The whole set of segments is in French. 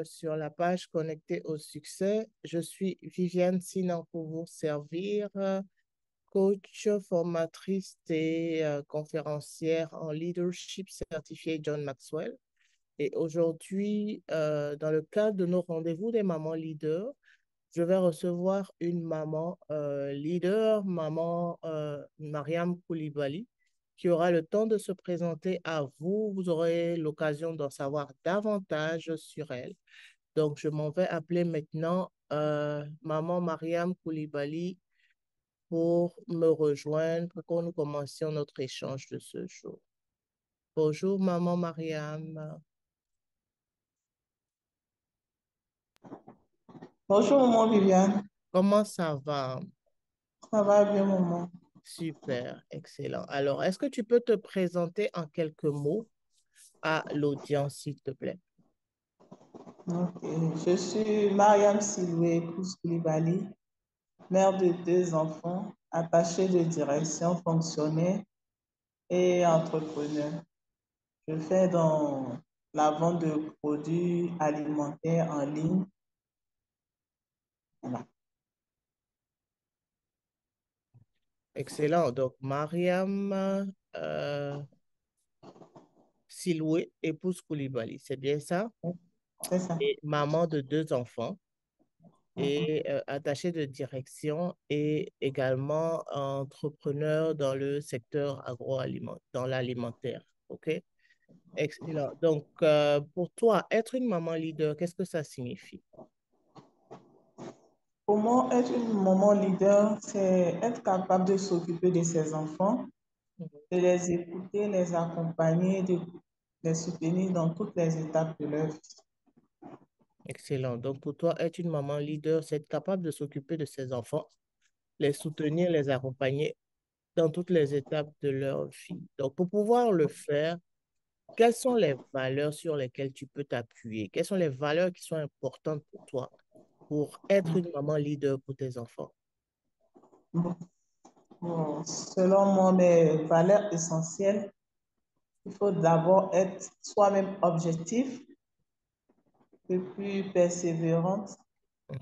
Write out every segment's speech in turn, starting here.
sur la page Connectée au succès. Je suis Viviane Sinan pour vous servir, coach, formatrice et conférencière en leadership certifiée John Maxwell. Et aujourd'hui, dans le cadre de nos rendez-vous des mamans leaders, je vais recevoir une maman leader, maman Mariam Koulibaly, qui aura le temps de se présenter à vous. Vous aurez l'occasion d'en savoir davantage sur elle. Donc, je m'en vais appeler maintenant maman Mariam Koulibaly pour me rejoindre, pour que nous commencions notre échange de ce jour. Bonjour, maman Mariam. Bonjour, maman Viviane. Comment ça va? Ça va bien, maman? Super, excellent. Alors, est-ce que tu peux te présenter en quelques mots à l'audience, s'il te plaît? Ok. Je suis Mariam Siloué Koulibaly, mère de deux enfants, attachée de direction, fonctionnaire et entrepreneur. Je fais dans la vente de produits alimentaires en ligne. Voilà. Excellent. Donc, Mariam Siloué, épouse Koulibaly, c'est bien ça? C'est ça. Et maman de deux enfants et attachée de direction et également entrepreneur dans le secteur agroalimentaire, dans l'alimentaire. OK? Excellent. Donc, pour toi, être une maman leader, qu'est-ce que ça signifie? Pour moi, être une maman leader, c'est être capable de s'occuper de ses enfants, Mhm. de les écouter, les accompagner, de les soutenir dans toutes les étapes de leur vie. Excellent. Donc, pour toi, être une maman leader, c'est être capable de s'occuper de ses enfants, les soutenir, les accompagner dans toutes les étapes de leur vie. Donc, pour pouvoir le faire, quelles sont les valeurs sur lesquelles tu peux t'appuyer? Quelles sont les valeurs qui sont importantes pour toi pour être une maman leader pour tes enfants? Bon, selon moi, mes valeurs essentielles, il faut d'abord être soi-même objectif et puis persévérante, Mhm.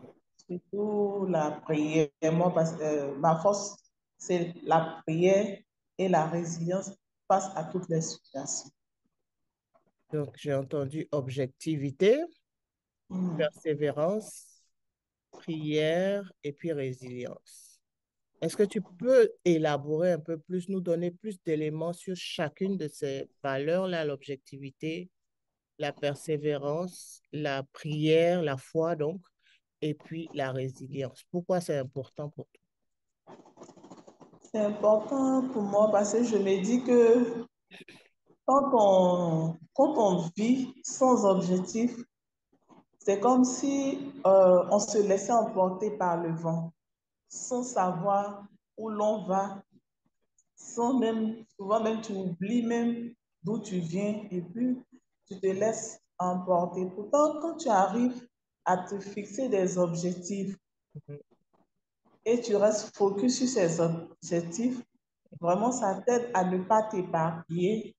surtout la prière. Moi, parce que ma force, c'est la prière et la résilience face à toutes les situations. Donc, j'ai entendu objectivité, Hmm. persévérance, prière et puis résilience. Est-ce que tu peux élaborer un peu plus, nous donner plus d'éléments sur chacune de ces valeurs-là, l'objectivité, la persévérance, la prière, la foi donc, et puis la résilience? Pourquoi c'est important pour toi? C'est important pour moi parce que je me dis que quand on vit sans objectif, c'est comme si on se laissait emporter par le vent, sans savoir où l'on va, sans même, souvent même tu oublies même d'où tu viens et puis tu te laisses emporter. Pourtant, quand tu arrives à te fixer des objectifs Mhm, et tu restes focus sur ces objectifs, vraiment ça t'aide à ne pas t'éparpiller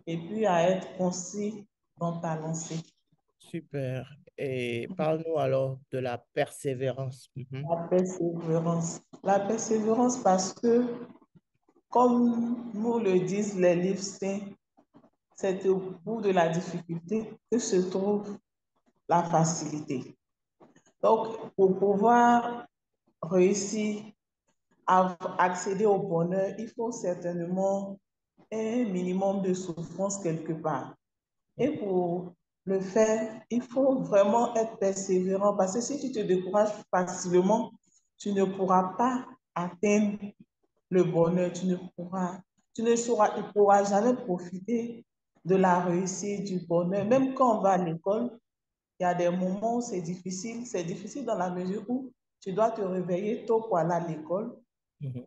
et puis à être concis dans ta lancée. super. Et parle-nous alors de la persévérance. Mhm, La persévérance. La persévérance parce que, comme nous le disent les livres saints, c'est au bout de la difficulté que se trouve la facilité. Donc, pour pouvoir réussir à accéder au bonheur, il faut certainement un minimum de souffrance quelque part. Et pour le faire, il faut vraiment être persévérant parce que si tu te décourages facilement, tu ne pourras pas atteindre le bonheur, tu ne pourras jamais profiter de la réussite, du bonheur. mhm, Même quand on va à l'école, il y a des moments où c'est difficile. C'est difficile dans la mesure où tu dois te réveiller tôt pour aller à l'école. mhm,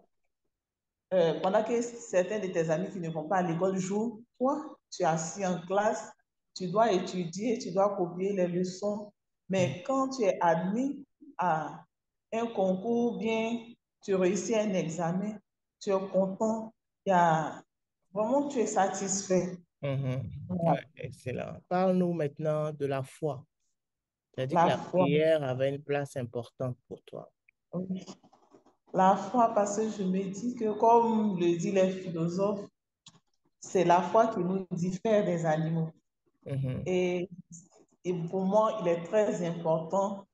Pendant que certains de tes amis qui ne vont pas à l'école jouent, toi, tu es assis en classe, tu dois étudier, tu dois copier les leçons. mhm. Mais quand tu es admis à un concours, bien, tu réussis un examen, tu es content, il y a, vraiment tu es satisfait. Mhm. Voilà. Ouais, excellent. Parle-nous maintenant de la foi. Tu as dit que La la foi, prière avait une place importante pour toi. oui. La foi, parce que je me dis que, comme le disent les philosophes, c'est la foi qui nous diffère des animaux. Mhm, Et, et pour moi, il est très important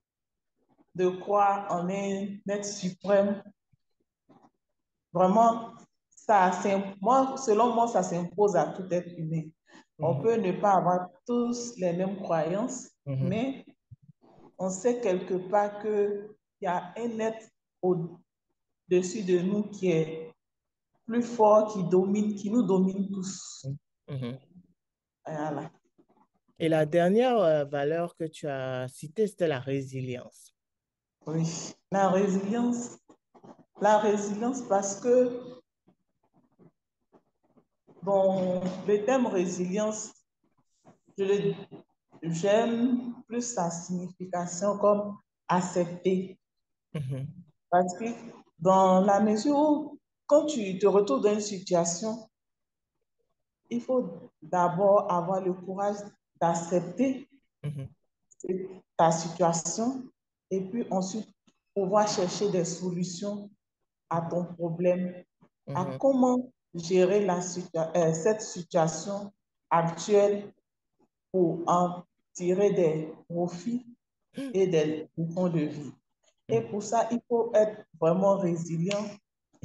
de croire en un être suprême. Vraiment, selon moi, ça s'impose à tout être humain. On mhm, peut ne pas avoir tous les mêmes croyances, mhm, mais on sait quelque part qu'il y a un être au-dessus de nous qui est plus fort, qui domine, qui nous domine tous. mhm, mhm. Voilà. Et la dernière valeur que tu as citée, c'était la résilience. Oui. La résilience parce que bon, le thème résilience, je le- j'aime plus sa signification comme accepter. Mhm, Parce que dans la mesure où, quand tu te retrouves dans une situation, il faut d'abord avoir le courage d'accepter mhm, ta situation et puis ensuite pouvoir chercher des solutions à ton problème, à mhm, comment gérer cette situation actuelle pour en tirer des profits et des leçons de vie. Et mhm, pour ça, il faut être vraiment résilient,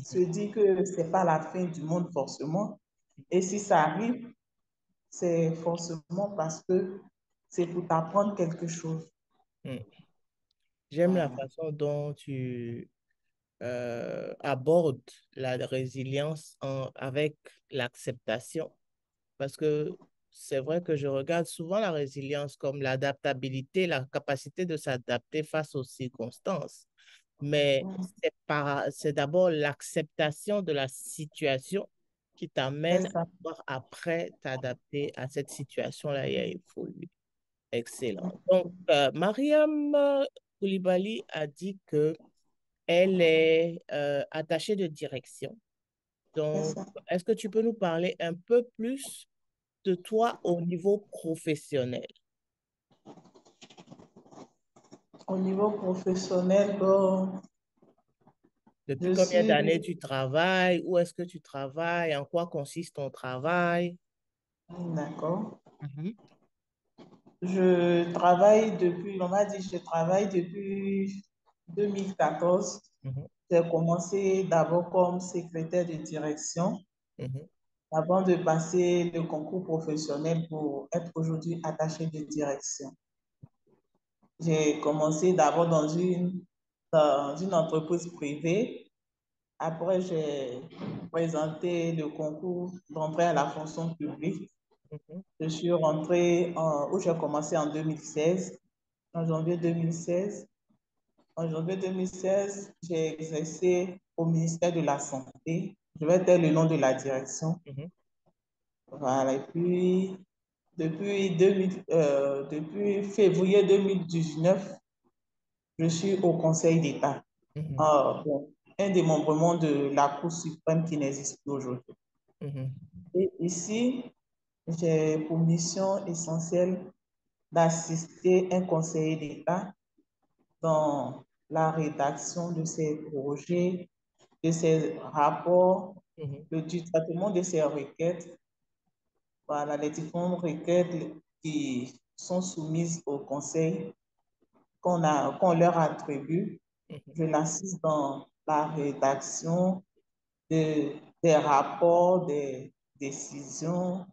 se mhm, dire que ce n'est pas la fin du monde forcément. Et si ça arrive, c'est forcément parce que c'est pour t'apprendre quelque chose. mhm. J'aime la Voilà. façon dont tu abordes la résilience avec l'acceptation. Parce que c'est vrai que je regarde souvent la résilience comme l'adaptabilité, la capacité de s'adapter face aux circonstances. Mais Mm. c'est d'abord l'acceptation de la situation qui C'est t'amène à ça. pouvoir après t'adapter à cette situation-là et à évoluer. Excellent. Donc, Mariam Koulibaly a dit que elle est attachée de direction. C'est Donc, ça. est-ce que tu peux nous parler un peu plus de toi au niveau professionnel? Au niveau professionnel, bon, Depuis je combien suis d'années tu travailles? Où est-ce que tu travailles? En quoi consiste ton travail? d'accord. Mhm, Je travaille depuis, on m'a dit, je travaille depuis 2014. mhm, J'ai commencé d'abord comme secrétaire de direction mhm, avant de passer le concours professionnel pour être aujourd'hui attaché de direction. J'ai commencé d'abord dans une entreprise privée. Après, j'ai présenté le concours d'entrée à la fonction publique. mhm, Je suis rentrée où j'ai commencé en 2016, en janvier 2016. En janvier 2016, j'ai exercé au ministère de la Santé. Je vais dire le nom de la direction. mhm, Voilà. Et puis, depuis février 2019, je suis au Conseil d'État. mhm, Bon, un démembrement de la Cour suprême qui n'existe plus aujourd'hui. mhm, Et ici, j'ai pour mission essentielle d'assister un conseiller d'État dans la rédaction de ses projets, de ses rapports, mhm, du traitement de ses requêtes. Voilà, les différentes requêtes qui sont soumises au conseil qu'on leur attribue. mhm, Je l'assiste dans la rédaction des rapports, des décisions,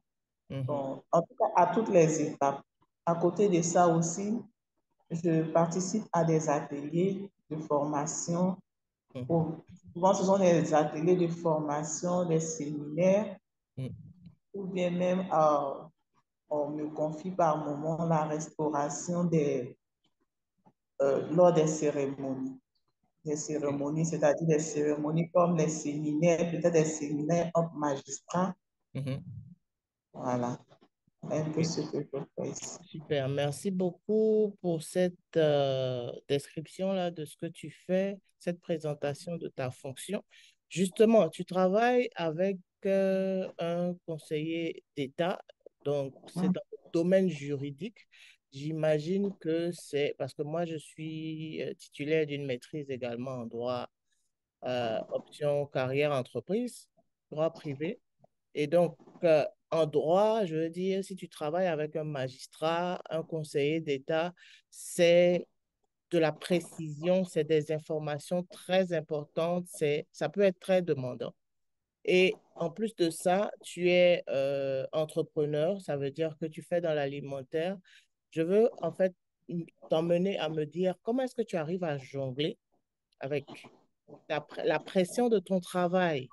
mhm, bon, en tout cas à toutes les étapes. À côté de ça aussi, je participe à des ateliers de formation. mhm, Souvent, ce sont des ateliers de formation, des séminaires, mhm. ou bien même on me confie par moment la restauration lors des cérémonies. Des cérémonies, c'est-à-dire des cérémonies comme les séminaires, peut-être des séminaires entre magistrats. Mhm. Voilà, un peu Ok. ce que je fais ici. Super, merci beaucoup pour cette description-là de ce que tu fais, cette présentation de ta fonction. Justement, tu travailles avec un conseiller d'État, donc c'est dans le domaine juridique. j'imagine que c'est parce que moi, je suis titulaire d'une maîtrise également en droit, option carrière entreprise, droit privé. Et donc, en droit, je veux dire, si tu travailles avec un magistrat, un conseiller d'État, c'est de la précision, c'est des informations très importantes, ça peut être très demandant. Et en plus de ça, tu es entrepreneur, ça veut dire que tu fais dans l'alimentaire. Je veux en fait t'emmener à me dire comment est-ce que tu arrives à jongler avec la pression de ton travail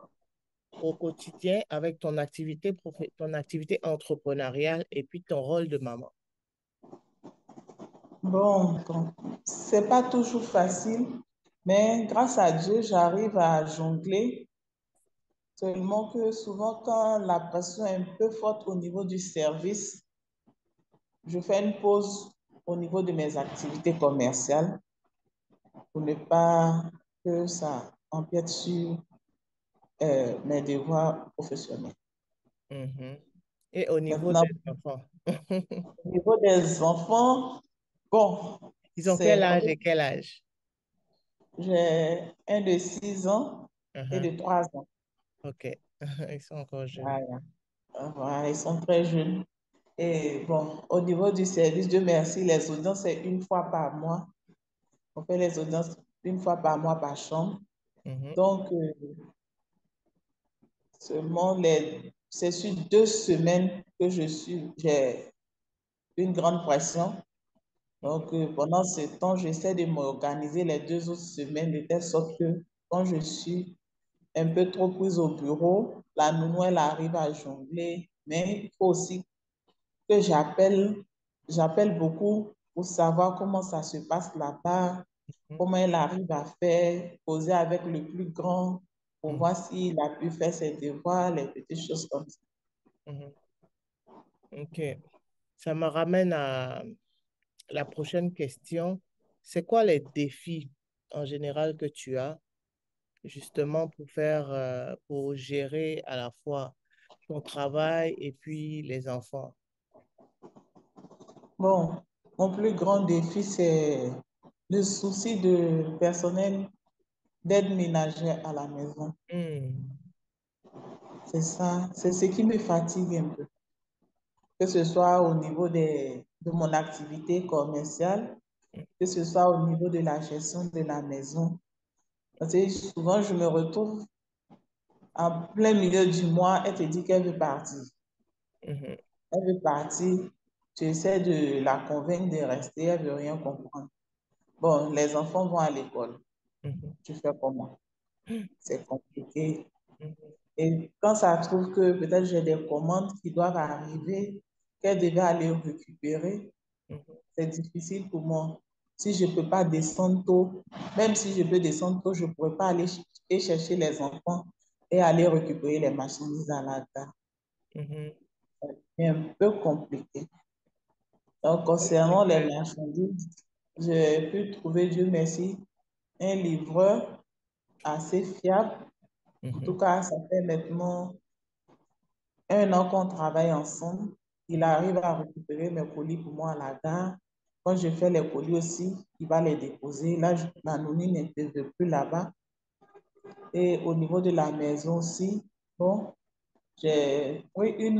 au quotidien avec ton activité, ton activité entrepreneuriale et puis ton rôle de maman. Bon, c'est pas toujours facile, mais grâce à Dieu, j'arrive à jongler. Seulement que souvent, quand la pression est un peu forte au niveau du service, je fais une pause au niveau de mes activités commerciales pour ne pas que ça empiète sur mes devoirs professionnels. Mhm. Et au niveau Maintenant, des enfants, au niveau des enfants, bon, ils ont quel âge et oui, quel âge? j'ai un de 6 ans et Mhm. de 3 ans. OK. Ils sont encore jeunes. Voilà. Voilà, ils sont très jeunes. Et bon, au niveau du service, Dieu merci, les audiences, c'est une fois par mois. On fait les audiences une fois par mois par chambre. Mhm. Donc, seulement c'est sur 2 semaines que j'ai une grande pression. Mhm. Donc, pendant ce temps, j'essaie de m'organiser les 2 autres semaines de telle sorte que quand je suis un peu trop prise au bureau, la nounou, elle arrive à jongler. Mais il faut aussi que j'appelle beaucoup pour savoir comment ça se passe là-bas, Mhm. comment elle arrive à faire, poser avec le plus grand pour Mhm. voir s'il a pu faire ses devoirs, les petites choses comme ça. Mhm. OK. Ça me ramène à la prochaine question. C'est quoi les défis en général que tu as justement pour pour gérer à la fois ton travail et puis les enfants? Bon, mon plus grand défi, c'est le souci de personnel d'aide ménagère à la maison. Hmm. C'est ça, c'est ce qui me fatigue un peu, que ce soit au niveau de mon activité commerciale, que ce soit au niveau de la gestion de la maison. Parce que souvent, je me retrouve en plein milieu du mois, elle te dit qu'elle veut partir. Mhm. Elle veut partir, tu essaies de la convaincre de rester, elle ne veut rien comprendre. Bon, les enfants vont à l'école, Mhm. tu fais comment? C'est compliqué. Mhm. Et quand ça trouve que peut-être j'ai des commandes qui doivent arriver, qu'elle devait aller récupérer, Mhm. c'est difficile pour moi. Si je ne peux pas descendre tôt, même si je peux descendre tôt, je ne pourrais pas aller chercher les enfants et aller récupérer les marchandises à la gare. Mhm. C'est un peu compliqué. Donc, concernant les marchandises, j'ai pu trouver, Dieu merci, un livreur assez fiable. En tout Mhm. cas, ça fait maintenant 1 an qu'on travaille ensemble. Il Mhm. arrive à récupérer mes colis pour moi à la gare. Quand je fais les colis aussi, il va les déposer. Là, la nounou n'intervient plus là-bas. Et au niveau de la maison aussi, bon, j'ai oui, une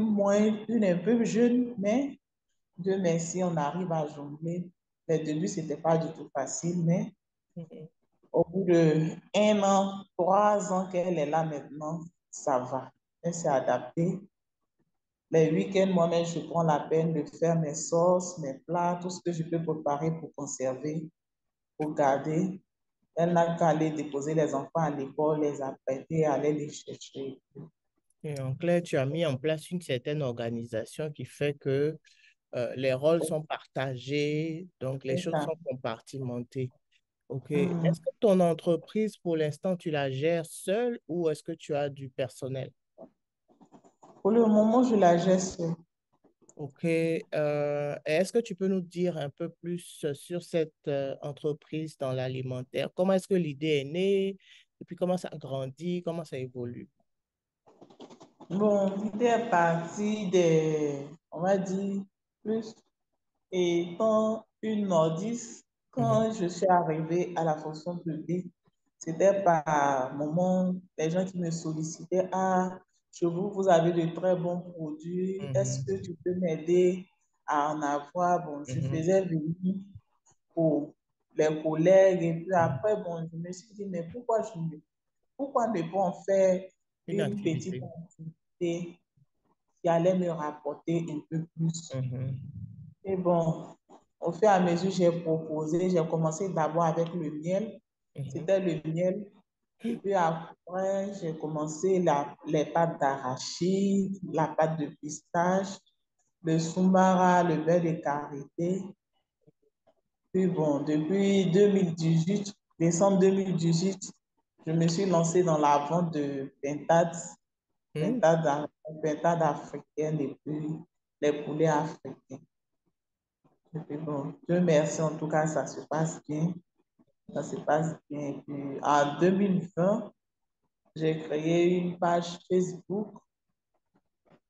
un peu jeune, mais Dieu merci, on arrive à jongler. Les débuts, ce n'était pas du tout facile, mais Mhm. au bout de 1 an, 3 ans qu'elle est là maintenant, ça va. Elle s'est adaptée. Les week-ends, moi-même, je prends la peine de faire mes sauces, mes plats, tout ce que je peux préparer pour conserver, pour garder. Elle n'a qu'à aller déposer les enfants à l'école, les apprêter, aller les chercher. Et en clair, tu as mis en place une certaine organisation qui fait que les rôles sont partagés, donc les C'est choses ça. sont compartimentées. OK. Hmm. Est-ce que ton entreprise, pour l'instant, tu la gères seule ou est-ce que tu as du personnel? Pour le moment, je la gère seule. OK. Et est-ce que tu peux nous dire un peu plus sur cette entreprise dans l'alimentaire? Comment est-ce que l'idée est née? Et puis comment ça grandit? Comment ça évolue? Bon, l'idée est partie des, on va dire, plus. étant une nordiste, Mhm, quand je suis arrivée à la fonction publique, c'était par moment les gens qui me sollicitaient, ah, chez vous, vous avez de très bons produits, est-ce que mhm, tu peux m'aider à en avoir? Bon, je mhm, faisais venir pour les collègues et puis mhm. après, bon, je me suis dit, mais pourquoi ne pas en faire Une une petite activité. activité qui allait me rapporter un peu plus? Mhm, Et bon, au fur et à mesure, j'ai commencé d'abord avec le miel. mhm, C'était le miel. Et puis après, j'ai commencé les pâtes d'arachide, la pâte de pistache, le soumara, le beurre de karité. Puis bon, depuis 2018, décembre 2018, je me suis lancée dans la vente de pintades, mhm. pintades africaines et puis les poulets africains. Et puis bon, Dieu merci, en tout cas, ça se passe bien. Ça se passe bien. Et puis en 2020, j'ai créé une page Facebook,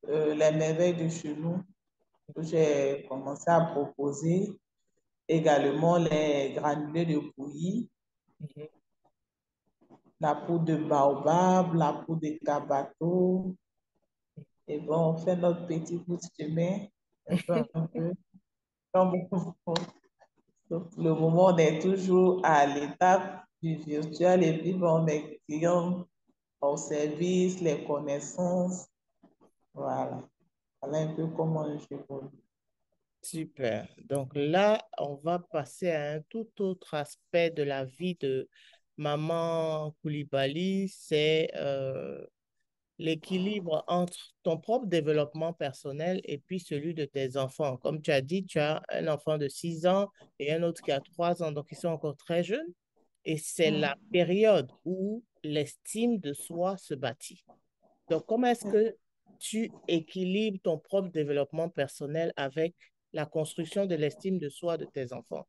Les Merveilles de chez nous, où j'ai commencé à proposer également les granulés de bouillie, Mhm. la poudre de baobab, la poudre de kabato. Et bon, on fait notre petit bout de chemin, un peu, un peu. Comme donc, le moment, on est toujours à l'étape du virtuel et puis bon, mes clients au service, les connaissances. Voilà. Voilà un peu comment je évolue. Super. Donc là, on va passer à un tout autre aspect de la vie de maman Koulibaly, c'est l'équilibre entre ton propre développement personnel et puis celui de tes enfants. Comme tu as dit, tu as un enfant de 6 ans et un autre qui a 3 ans, donc ils sont encore très jeunes. Et c'est la Mm. période où l'estime de soi se bâtit. Donc, comment est-ce que tu équilibres ton propre développement personnel avec la construction de l'estime de soi de tes enfants?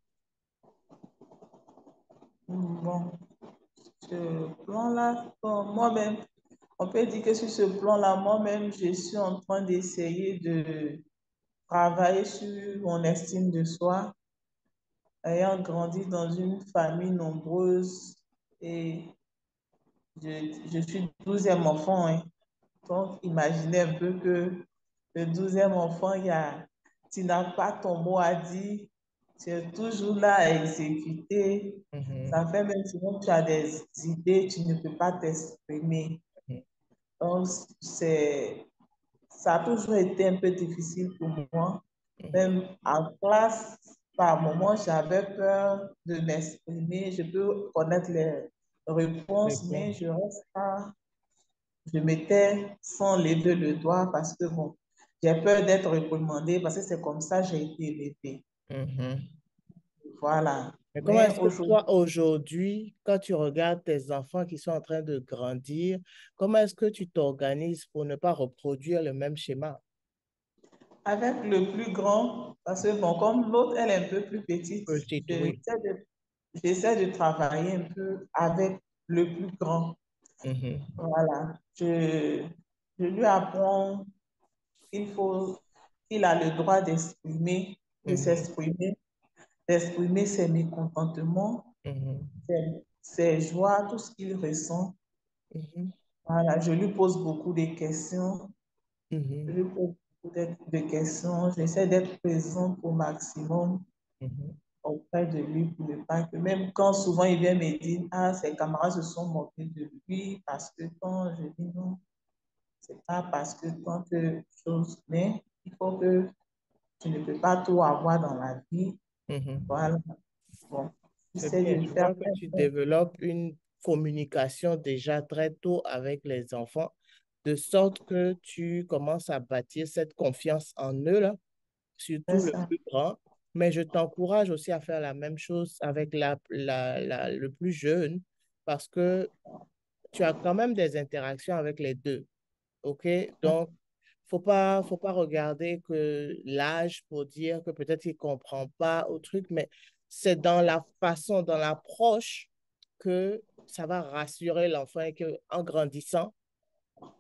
Bon, ce plan-là, bon, moi-même, on peut dire que sur ce plan-là, moi-même, je suis en train d'essayer de travailler sur mon estime de soi, ayant grandi dans une famille nombreuse et je suis 12e enfant, hein. Donc, imaginez un peu que le 12e enfant, tu n'as pas ton mot à dire, tu es toujours là à exécuter. Mhm, Ça fait même souvent que tu as des idées, tu ne peux pas t'exprimer. mhm, Donc, ça a toujours été un peu difficile pour moi. mhm. Même en classe, par moments, j'avais peur de m'exprimer. Je peux connaître les réponses, mais Réponse. je reste pas. Je mettais sans lever le doigt parce que bon, j'ai peur d'être réprimandée parce que c'est comme ça que j'ai été élevée. Mhm. Voilà. Mais comment Mais est-ce que aujourd'hui, toi, aujourd'hui, quand tu regardes tes enfants qui sont en train de grandir, comment est-ce que tu t'organises pour ne pas reproduire le même schéma? avec le plus grand, parce que bon, comme l'autre, elle est un peu plus petite, Petite, oui. j'essaie de travailler un peu avec le plus grand. Mhm, Voilà. Je lui apprends qu'il faut, qu'il a le droit d'exprimer, de mhm, s'exprimer, d'exprimer ses mécontentements, mhm, ses joies, tout ce qu'il ressent. mhm, Voilà, je lui pose beaucoup de questions. Je mhm, lui pose beaucoup de questions. J'essaie d'être présente au maximum mhm. auprès de lui pour ne pas que, même quand souvent il vient me dire, ah, ses camarades se sont moqués de lui parce que quand je dis non, c'est pas parce que tant que chose, mais il faut que tu ne peux pas tout avoir dans la vie. Mhm. Voilà. Bon, C'est j'essaie bien. de Je faire vois que tu développes une communication déjà très tôt avec les enfants, de sorte que tu commences à bâtir cette confiance en eux, là, surtout le ça. plus grand. Mais je t'encourage aussi à faire la même chose avec le plus jeune, parce que tu as quand même des interactions avec les deux. OK? Donc, faut pas regarder que l'âge pour dire que peut-être il comprend pas au truc, mais c'est dans la façon, dans l'approche que ça va rassurer l'enfant et que en grandissant,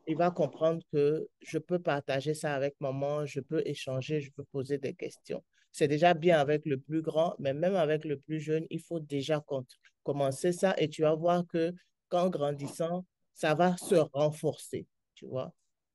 il va comprendre que je peux partager ça avec maman, je peux échanger, je peux poser des questions. c'est déjà bien avec le plus grand, mais même avec le plus jeune, il faut déjà commencer ça et tu vas voir que qu'en grandissant, ça va se renforcer, tu vois.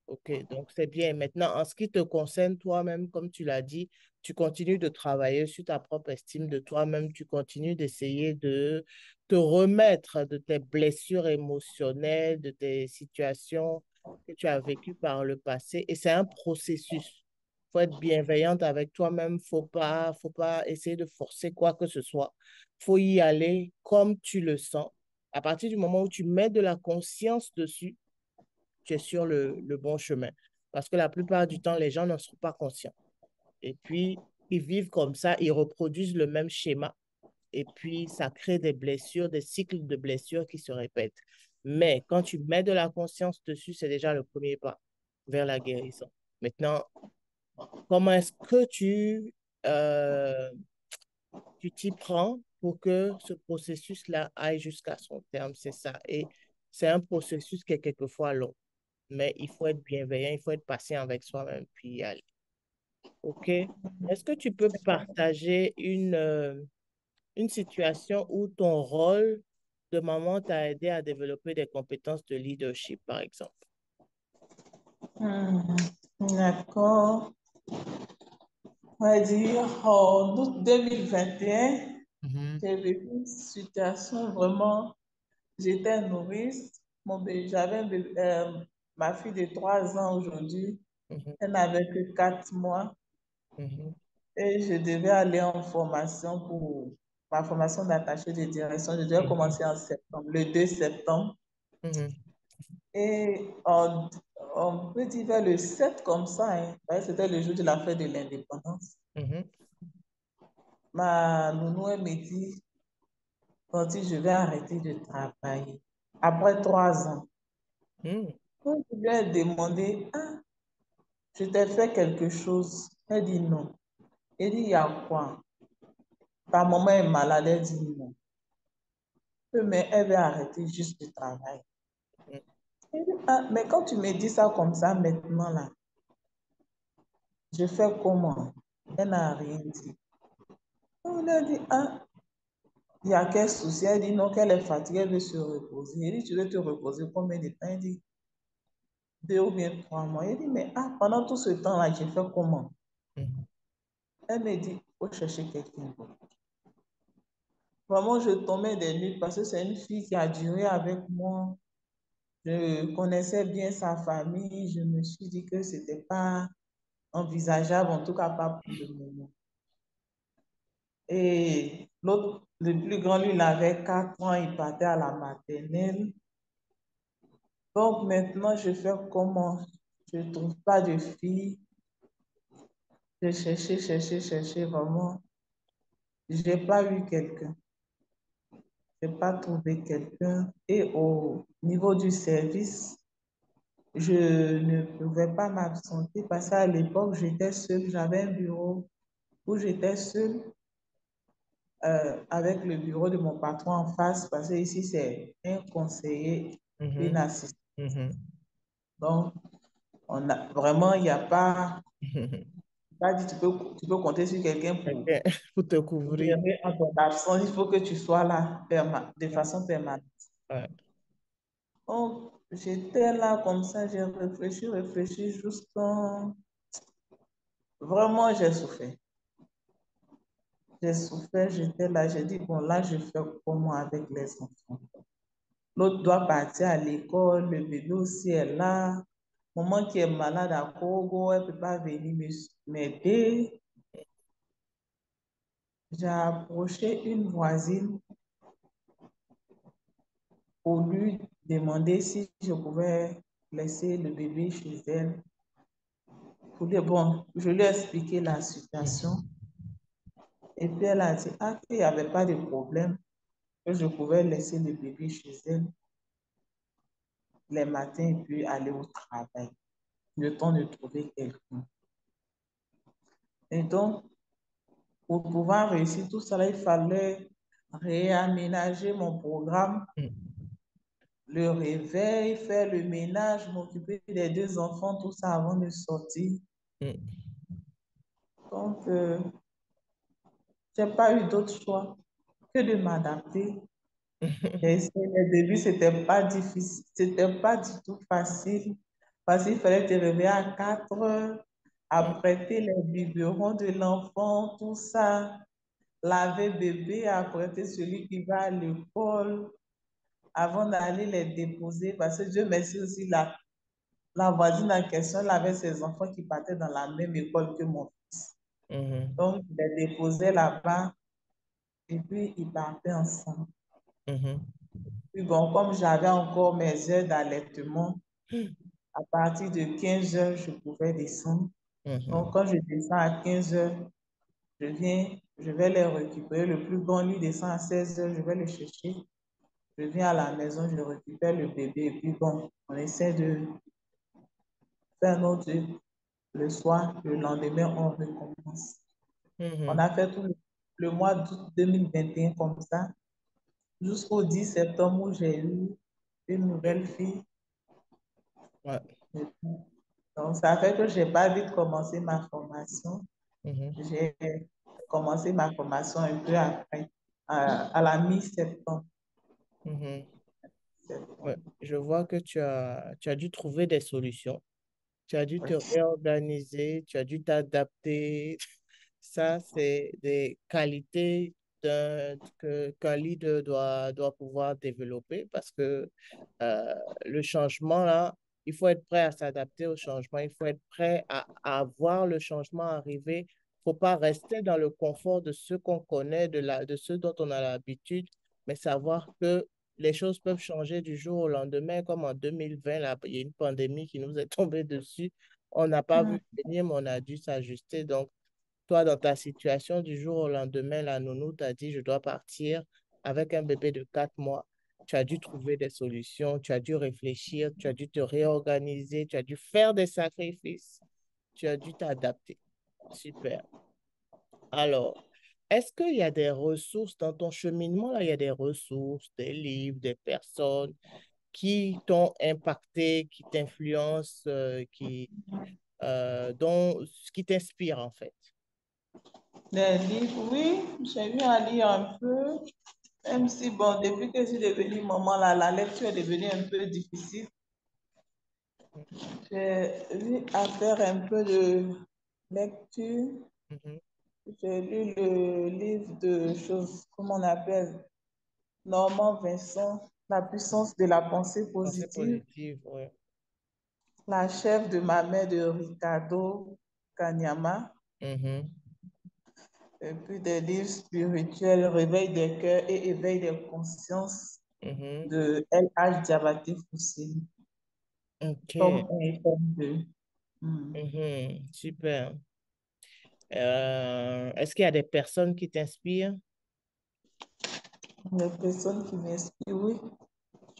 OK, donc c'est bien. Maintenant, en ce qui te concerne toi-même, comme tu l'as dit, tu continues de travailler sur ta propre estime de toi-même, tu continues d'essayer de te remettre de tes blessures émotionnelles, de tes situations que tu as vécues par le passé. Et c'est un processus. Il faut être bienveillante avec toi-même. Faut pas essayer de forcer quoi que ce soit. Faut y aller comme tu le sens. À partir du moment où tu mets de la conscience dessus, tu es sur le bon chemin. Parce que la plupart du temps, les gens n'en sont pas conscients. Et puis, ils vivent comme ça, ils reproduisent le même schéma. Et puis, ça crée des blessures, des cycles de blessures qui se répètent. Mais quand tu mets de la conscience dessus, c'est déjà le premier pas vers la guérison. Maintenant, comment est-ce que euh, tu t'y prends pour que ce processus-là aille jusqu'à son terme? C'est ça. Et c'est un processus qui est quelquefois long, mais il faut être bienveillant, il faut être patient avec soi-même, puis y aller. OK? Est-ce que tu peux partager une situation où ton rôle de maman t'a aidé à développer des compétences de leadership, par exemple? Hmm, d'accord. On va dire en août 2021, Mhm, j'ai vécu une situation vraiment. J'étais nourrice. J'avais ma fille de 3 ans aujourd'hui. mhm, Elle n'avait que 4 mois. mhm, Et je devais aller en formation pour ma formation d'attaché de direction. Je devais mhm, commencer en septembre, le 2 septembre. mhm, Et on peut dire vers le 7 comme ça, hein, ouais, c'était le jour de la fête de l'indépendance. mhm, Ma nounou, elle me dit, Tanti, je vais arrêter de travailler. Après 3 ans. mhm, Quand je lui ai demandé, ah, je t'ai fait quelque chose. Elle dit non. Elle dit, il y a quoi? Ta maman est malade. Elle dit non. Mais elle va arrêter juste de travailler. Elle dit, ah, mais quand tu me dis ça comme ça maintenant, là, je fais comment? Elle n'a rien dit. On a dit, ah, il y a quel souci? Elle dit non, qu'elle est fatiguée, elle veut se reposer. Elle dit, tu veux te reposer combien de temps? Elle dit, 2 ou bien 3 mois. Elle dit, mais ah, pendant tout ce temps-là, j'ai fait comment? mhm, Elle me dit, il faut chercher quelqu'un d'autre. Vraiment, je tombais des nues parce que c'est une fille qui a duré avec moi. Je connaissais bien sa famille. Je me suis dit que ce n'était pas envisageable, en tout cas pas pour le moment. Et l'autre, le plus grand, lui, il avait 4 ans, il partait à la maternelle. Donc maintenant, je fais comment? Je ne trouve pas de fille. J'ai cherché, cherché, cherché, vraiment. Je n'ai pas eu quelqu'un. Je n'ai pas trouvé quelqu'un. Et au niveau du service, je ne pouvais pas m'absenter parce qu'à l'époque, j'étais seule. J'avais un bureau où j'étais seule avec le bureau de mon patron en face parce que ici, c'est un conseiller, une mhm, assistante. mhm, Donc, on a, vraiment, il n'y a pas, mhm. pas dit, tu peux compter sur quelqu'un OK. Pour te pour couvrir. gérer en ton absence. Il faut que tu sois là de Ouais, façon permanente. ouais. Donc, j'étais là comme ça, j'ai réfléchi, réfléchi jusqu'en... Vraiment, j'ai souffert. J'ai souffert, j'étais là, j'ai dit, bon, là, je fais comment avec les enfants? L'autre doit partir à l'école, le bébé aussi est là. Maman qui est malade à Kogo, elle ne peut pas venir m'aider. J'ai approché une voisine pour lui demander si je pouvais laisser le bébé chez elle. Bon, je lui ai expliqué la situation. Mhm, Et puis elle a dit, ah, qu'il n'y avait pas de problème, que je pouvais laisser le bébé chez elle les matins et puis aller au travail, le temps de trouver quelqu'un. Et donc, pour pouvoir réussir tout cela, il fallait réaménager mon programme, mhm, le réveil, faire le ménage, m'occuper des 2 enfants, tout ça avant de sortir. mhm. Donc, j'ai pas eu d'autre choix que de m'adapter. Au début, c'était pas difficile, c'était pas du tout facile parce qu'il fallait te réveiller à 4 heures, apprêter les biberons de l'enfant, tout ça, laver bébé, apprêter celui qui va à l'école avant d'aller les déposer parce que Dieu merci aussi, la voisine en question, elle avait ses enfants qui partaient dans la même école que mon fils. Mhm. Donc, je les déposais là-bas et puis ils partaient ensemble. Mhm. Puis bon, comme j'avais encore mes heures d'allaitement, à partir de 15 heures, je pouvais descendre. Donc, Mhm. quand je descends à 15 heures, je vais les récupérer. Le plus grand, lui, descend à 16 heures, je vais le chercher. Je viens à la maison, je récupère le bébé. Et puis bon, on essaie de faire notre truc. Le soir, le lendemain, on recommence. On Mhm. a fait tout le mois d'août 2021 comme ça, jusqu'au 10 septembre où j'ai eu une nouvelle fille. Ouais. Donc, ça fait que je n'ai pas vite commencé ma formation. Mhm. J'ai commencé ma formation un peu après, à la mi-septembre. Mhm. Ouais. Je vois que tu as dû trouver des solutions. Tu as dû te réorganiser, tu as dû t'adapter. Ça, c'est des qualités qu'un leader doit pouvoir développer parce que euh, le changement, là, il faut être prêt à s'adapter au changement, il faut être prêt à voir le changement arriver. Il ne faut pas rester dans le confort de ce qu'on connaît, de ce dont on a l'habitude, mais savoir que les choses peuvent changer du jour au lendemain, comme en 2020, là, il y a une pandémie qui nous est tombée dessus. On n'a pas Mm. vu venir, mais on a dû s'ajuster. Donc, toi, dans ta situation, du jour au lendemain, la nounou t'a dit, je dois partir avec un bébé de 4 mois. Tu as dû trouver des solutions, tu as dû réfléchir, tu as dû te réorganiser, tu as dû faire des sacrifices, tu as dû t'adapter. Super. Alors, est-ce qu'il y a des ressources dans ton cheminement, là, il y a des ressources, des livres, des personnes qui t'ont impacté, qui t'influencent, qui t'inspirent en fait? Les livres, oui, j'ai eu à lire un peu, même si, bon, depuis que je suis devenue maman, là, la lecture est devenue un peu difficile. J'ai eu à faire un peu de lecture. Mhm. J'ai lu le livre de choses, comment on appelle, Normand Vincent, La puissance de la pensée Pensée positive, positive, ouais. La chef de ma mère de Ricardo Kanyama, Mhm. et puis des livres spirituels, Réveil des cœurs et Éveil des consciences Mhm. de L.H. Diabaté Foussine, tome OK. 1 et tome 2. Hmm. Mhm. Super. Est-ce qu'il y a des personnes qui t'inspirent? Les personnes qui m'inspirent, oui.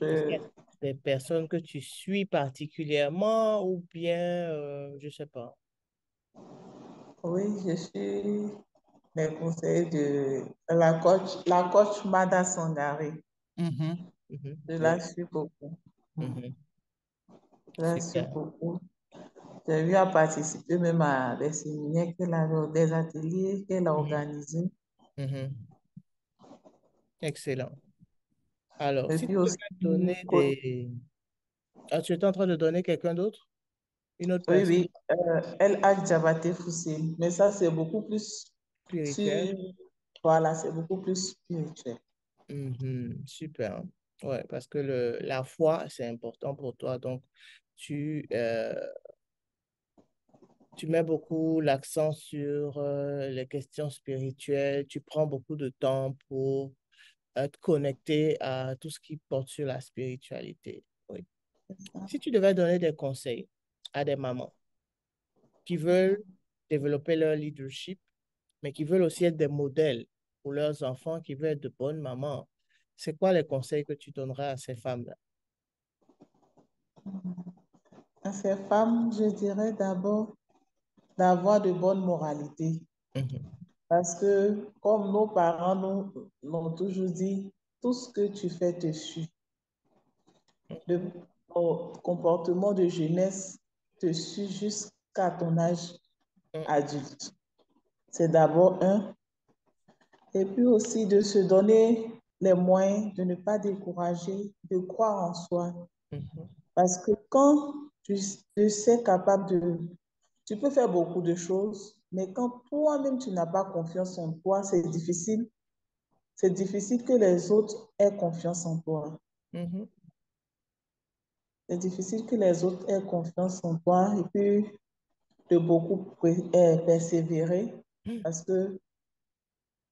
Est-ce qu'il y a Je, des personnes que tu suis particulièrement ou bien, je sais pas. oui, je suis les conseils de la coach Mada Sangari. Mhm. Mhm. Je la Oui. suis beaucoup. Hmm. Mhm. Je la suis Super. beaucoup. J'ai eu à participer même à des séminaires qu'elle avait, des ateliers qu'elle a Mhm. organisés. Mhm. Excellent. Alors, Et si puis tu aussi, devais donner des... Ah, tu es en train de donner quelqu'un d'autre? Une autre oui, personne oui, LH Diabaté Foussé. Mais ça, c'est beaucoup plus spirituelle? sur, voilà, c'est beaucoup plus spirituel. Mhm. Super. Ouais, parce que la foi, c'est important pour toi. Donc, tu, euh, tu mets beaucoup l'accent sur les questions spirituelles. Tu prends beaucoup de temps pour te connecter à tout ce qui porte sur la spiritualité. Oui. Si tu devais donner des conseils à des mamans qui veulent développer leur leadership, mais qui veulent aussi être des modèles pour leurs enfants, qui veulent être de bonnes mamans, c'est quoi les conseils que tu donnerais à ces femmes-là? À ces femmes, je dirais d'abord d'avoir de bonnes moralités. Mhm. Parce que, comme nos parents nous l'ont toujours dit, tout ce que tu fais te suit. Le comportement de jeunesse te suit jusqu'à ton âge Mhm. adulte. C'est d'abord un. Et puis aussi de se donner les moyens de ne pas décourager, de croire en soi. Mhm, Parce que quand tu sais capable de... Tu peux faire beaucoup de choses, mais quand toi-même tu n'as pas confiance en toi, c'est difficile. C'est difficile que les autres aient confiance en toi. mhm, C'est difficile que les autres aient confiance en toi et puis de beaucoup persévérer parce que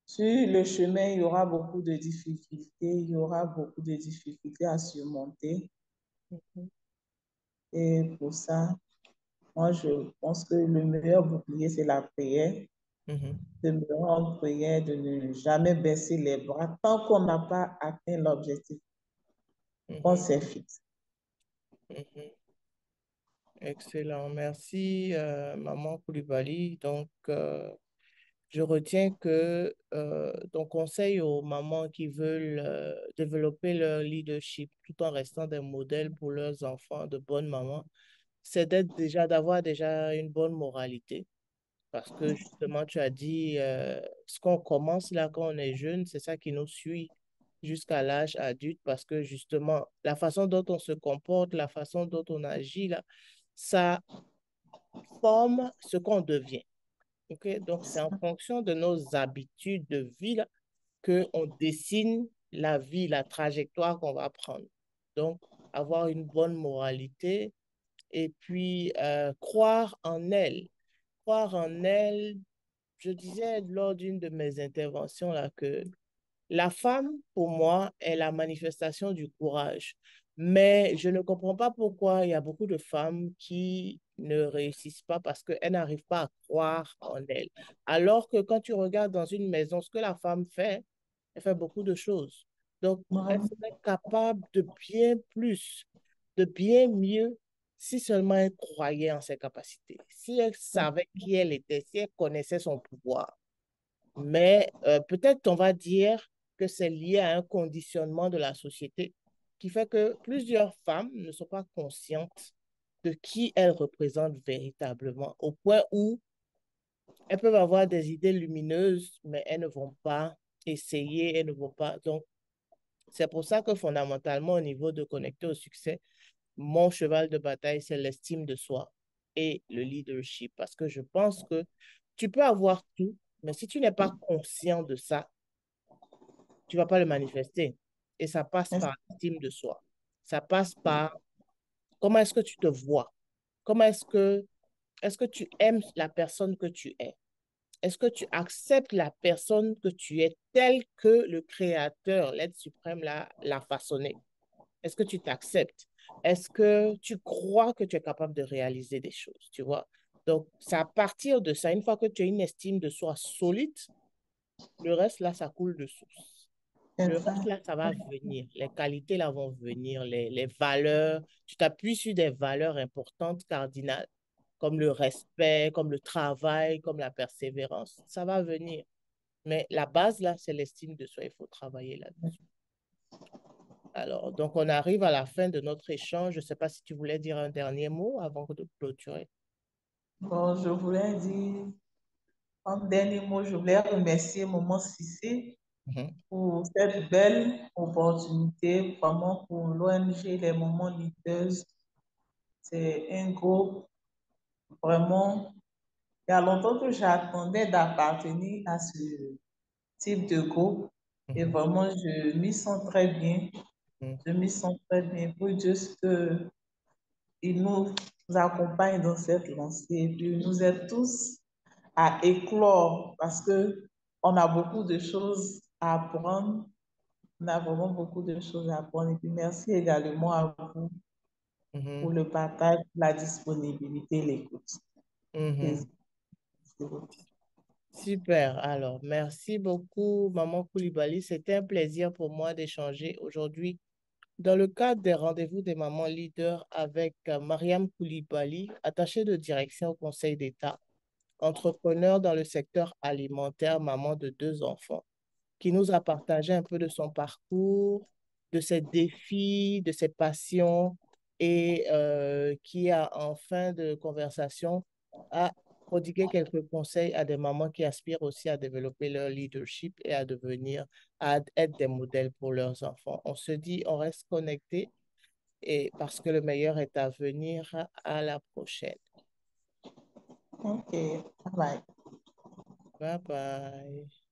sur le chemin, il y aura beaucoup de difficultés, il y aura beaucoup de difficultés à surmonter. mhm, Et pour ça, moi, je pense que le meilleur bouclier, c'est la prière. mhm, De me rendre prière, de ne jamais baisser les bras tant qu'on n'a pas atteint l'objectif qu'on mhm, s'est fixé. mhm. Excellent. Merci, Maman Koulibaly. Donc, je retiens que ton conseil aux mamans qui veulent développer leur leadership tout en restant des modèles pour leurs enfants, de bonnes mamans, c'est d'avoir déjà une bonne moralité. Parce que justement, tu as dit, ce qu'on commence là quand on est jeune, c'est ça qui nous suit jusqu'à l'âge adulte. Parce que justement, la façon dont on se comporte, la façon dont on agit là, ça forme ce qu'on devient. OK? Donc, c'est en fonction de nos habitudes de vie là, qu'on dessine la vie, la trajectoire qu'on va prendre. Donc, avoir une bonne moralité et puis croire en elle. Croire en elle, je disais lors d'une de mes interventions là que la femme, pour moi, est la manifestation du courage. Mais je ne comprends pas pourquoi il y a beaucoup de femmes qui ne réussissent pas parce qu'elles n'arrivent pas à croire en elles. Alors que quand tu regardes dans une maison, ce que la femme fait, elle fait beaucoup de choses. Donc, elle Vraiment, serait capable de bien plus, de bien mieux, si seulement elle croyait en ses capacités, si elle savait qui elle était, si elle connaissait son pouvoir. Mais peut-être on va dire que c'est lié à un conditionnement de la société qui fait que plusieurs femmes ne sont pas conscientes de qui elles représentent véritablement, au point où elles peuvent avoir des idées lumineuses, mais elles ne vont pas essayer, elles ne vont pas. Donc, c'est pour ça que fondamentalement, au niveau de connecter au succès, mon cheval de bataille, c'est l'estime de soi et le leadership. Parce que je pense que tu peux avoir tout, mais si tu n'es pas conscient de ça, tu ne vas pas le manifester. Et ça passe par l'estime de soi. Ça passe par comment est-ce que tu te vois? Comment est-ce que tu aimes la personne que tu es? Est-ce que tu acceptes la personne que tu es telle que le Créateur, l'être suprême, l'a façonné? Est-ce que tu t'acceptes? Est-ce que tu crois que tu es capable de réaliser des choses, tu vois? Donc, c'est à partir de ça, une fois que tu as une estime de soi solide, le reste, là, ça coule de source. Le reste, enfin, là, ça va venir. Les qualités, là, vont venir. Les valeurs, tu t'appuies sur des valeurs importantes, cardinales, comme le respect, comme le travail, comme la persévérance. Ça va venir. Mais la base, là, c'est l'estime de soi. Il faut travailler là-dessus. Alors, donc, on arrive à la fin de notre échange. Je ne sais pas si tu voulais dire un dernier mot avant de clôturer. bon, je voulais dire, en dernier mot, je voulais remercier Maman Cissé Mhm, pour cette belle opportunité, vraiment pour l'ONG Les Moments Leaders. C'est un groupe, vraiment, il y a longtemps que j'attendais d'appartenir à ce type de groupe et mhm, vraiment, je m'y sens très bien. mhm, Je m'y sens très bien pour juste qu'il nous accompagne dans cette lancée et puis nous aide tous à éclore parce que on a beaucoup de choses à apprendre. On a vraiment beaucoup de choses à apprendre. Et puis merci également à vous pour mhm, le partage, la disponibilité, l'écoute. mhm. Merci beaucoup. Super. Alors, merci beaucoup, Maman Koulibaly. C'était un plaisir pour moi d'échanger aujourd'hui dans le cadre des rendez-vous des mamans leaders avec Mariam Koulibaly, attachée de direction au Conseil d'État, entrepreneur dans le secteur alimentaire, maman de deux enfants, qui nous a partagé un peu de son parcours, de ses défis, de ses passions et qui a en fin de conversation a prodiguer quelques conseils à des mamans qui aspirent aussi à développer leur leadership et à devenir, à être des modèles pour leurs enfants. On se dit, on reste connecté et parce que le meilleur est à venir. À la prochaine. Ok, bye. Bye bye.